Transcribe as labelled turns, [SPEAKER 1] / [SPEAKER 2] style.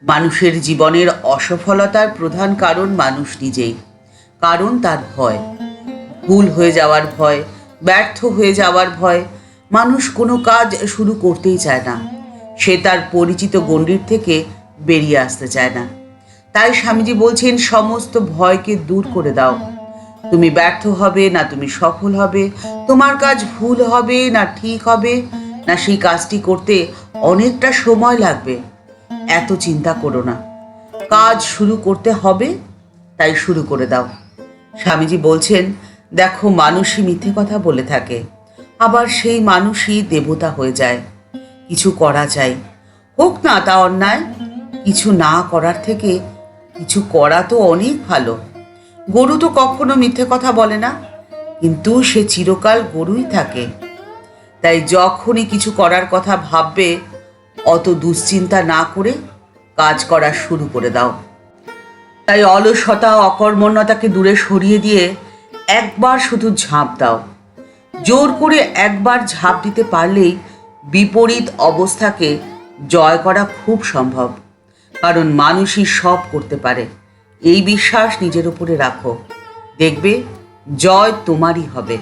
[SPEAKER 1] মানুষের জীবনের অসফলতার প্রধান কারণ মানুষ নিজেই। কারণ তার ভয়, ভুল হয়ে যাওয়ার ভয়, ব্যর্থ হয়ে যাওয়ার ভয়। মানুষ কোনো কাজ শুরু করতেই চায় না, সে তার পরিচিত গণ্ডির থেকে বেরিয়ে আসতে চায় না। তাই স্বামীজি বলছেন, সমস্ত ভয়কে দূর করে দাও। তুমি ব্যর্থ হবে না তুমি সফল হবে, তোমার কাজ ভুল হবে না ঠিক হবে, না সেই কাজটি করতে অনেকটা সময় লাগবে, এত চিন্তা করো না। কাজ শুরু করতে হবে, তাই শুরু করে দাও। স্বামীজি বলছেন, দেখো, মানুষই মিথ্যে কথা বলে থাকে, আবার সেই মানুষই দেবতা হয়ে যায়। কিছু করা চাই, হোক না তা অন্যায়। কিছু না করার থেকে কিছু করা তো অনেক ভালো। গরু তো কখনো মিথ্যে কথা বলে না, কিন্তু সে চিরকাল গরুই থাকে। তাই যখনই কিছু করার কথা ভাববে, অত দুশ্চিন্তা না করে কাজ করা শুরু করে দাও। তাই অলসতা অকর্মণ্যতাকে দূরে সরিয়ে দিয়ে একবার শুধু ঝাঁপ দাও। জোর করে একবার ঝাঁপ দিতে পারলেই বিপরীত অবস্থাকে জয় করা খুব সম্ভব। কারণ মানুষই সব করতে পারে, এই বিশ্বাস নিজের উপরে রাখো, দেখবে জয় তোমারই হবে।